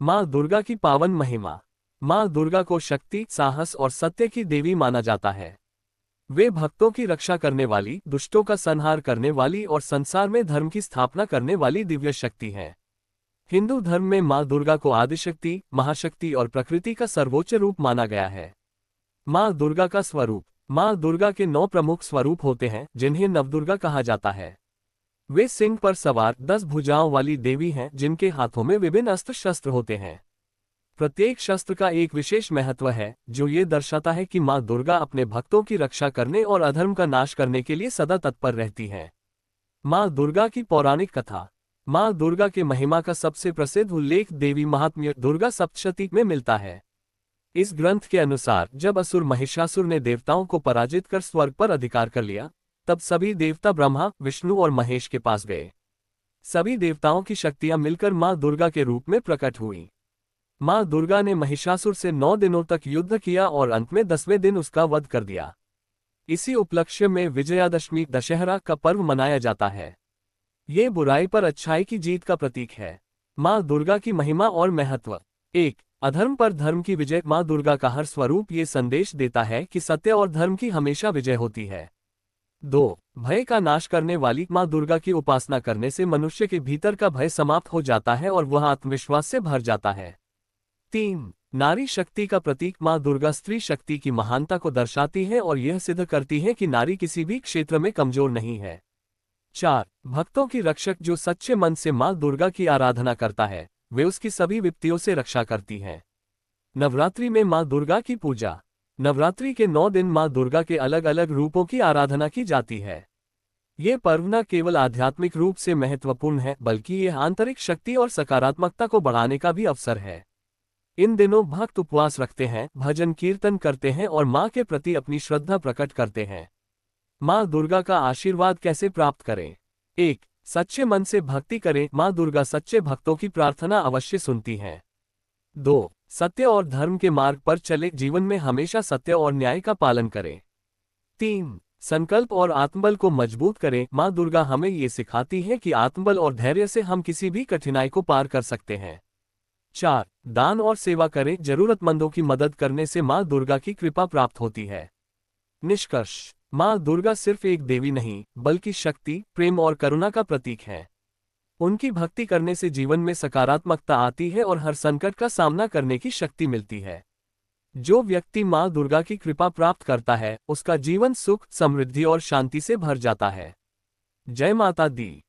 माँ दुर्गा की पावन महिमा। माँ दुर्गा को शक्ति, साहस और सत्य की देवी माना जाता है। वे भक्तों की रक्षा करने वाली, दुष्टों का संहार करने वाली और संसार में धर्म की स्थापना करने वाली दिव्य शक्ति हैं। हिंदू धर्म में माँ दुर्गा को आदिशक्ति, महाशक्ति और प्रकृति का सर्वोच्च रूप माना गया है। माँ दुर्गा का स्वरूप। माँ दुर्गा के 9 प्रमुख स्वरूप होते हैं, जिन्हें नवदुर्गा कहा जाता है। वे सिंह पर सवार 10 भुजाओं वाली देवी हैं, जिनके हाथों में विभिन्न अस्त्र शस्त्र होते हैं। प्रत्येक शस्त्र का एक विशेष महत्व है, जो ये दर्शाता है कि माँ दुर्गा अपने भक्तों की रक्षा करने और अधर्म का नाश करने के लिए सदा तत्पर रहती हैं। माँ दुर्गा की पौराणिक कथा। माँ दुर्गा के महिमा का सबसे प्रसिद्ध उल्लेख देवी महात्म्य दुर्गा सप्तशती में मिलता है। इस ग्रंथ के अनुसार जब असुर महिषासुर ने देवताओं को पराजित कर स्वर्ग पर अधिकार कर लिया, तब सभी देवता ब्रह्मा, विष्णु और महेश के पास गए। सभी देवताओं की शक्तियां मिलकर माँ दुर्गा के रूप में प्रकट हुईं। माँ दुर्गा ने महिषासुर से 9 दिनों तक युद्ध किया और अंत में 10वें दिन उसका वध कर दिया। इसी उपलक्ष्य में विजयादशमी दशहरा का पर्व मनाया जाता है। ये बुराई पर अच्छाई की जीत का प्रतीक है। माँ दुर्गा की महिमा और महत्व। 1. अधर्म पर धर्म की विजय। माँ दुर्गा का हर स्वरूप ये संदेश देता है कि सत्य और धर्म की हमेशा विजय होती है। 2. भय का नाश करने वाली। माँ दुर्गा की उपासना करने से मनुष्य के भीतर का भय समाप्त हो जाता है और वह आत्मविश्वास से भर जाता है। 3. नारी शक्ति का प्रतीक। माँ दुर्गा स्त्री शक्ति की महानता को दर्शाती है और यह सिद्ध करती है कि नारी किसी भी क्षेत्र में कमजोर नहीं है। 4. भक्तों की रक्षक। जो सच्चे मन से माँ दुर्गा की आराधना करता है, वे उसकी सभी विपत्तियों से रक्षा करती हैं। नवरात्रि में माँ दुर्गा की पूजा। नवरात्रि के 9 दिन माँ दुर्गा के अलग अलग रूपों की आराधना की जाती है। ये पर्व न केवल आध्यात्मिक रूप से महत्वपूर्ण है, बल्कि यह आंतरिक शक्ति और सकारात्मकता को बढ़ाने का भी अवसर है। इन दिनों भक्त उपवास रखते हैं, भजन कीर्तन करते हैं और माँ के प्रति अपनी श्रद्धा प्रकट करते हैं। माँ दुर्गा का आशीर्वाद कैसे प्राप्त करें? 1. सच्चे मन से भक्ति करें। माँ दुर्गा सच्चे भक्तों की प्रार्थना अवश्य सुनती हैं। 2. सत्य और धर्म के मार्ग पर चले। जीवन में हमेशा सत्य और न्याय का पालन करें। 3. संकल्प और आत्मबल को मजबूत करें। माँ दुर्गा हमें ये सिखाती है कि आत्मबल और धैर्य से हम किसी भी कठिनाई को पार कर सकते हैं। 4. दान और सेवा करें। जरूरतमंदों की मदद करने से माँ दुर्गा की कृपा प्राप्त होती है। निष्कर्ष। माँ दुर्गा सिर्फ एक देवी नहीं, बल्कि शक्ति, प्रेम और करुणा का प्रतीक है। उनकी भक्ति करने से जीवन में सकारात्मकता आती है और हर संकट का सामना करने की शक्ति मिलती है। जो व्यक्ति माँ दुर्गा की कृपा प्राप्त करता है, उसका जीवन सुख, समृद्धि और शांति से भर जाता है। जय माता दी।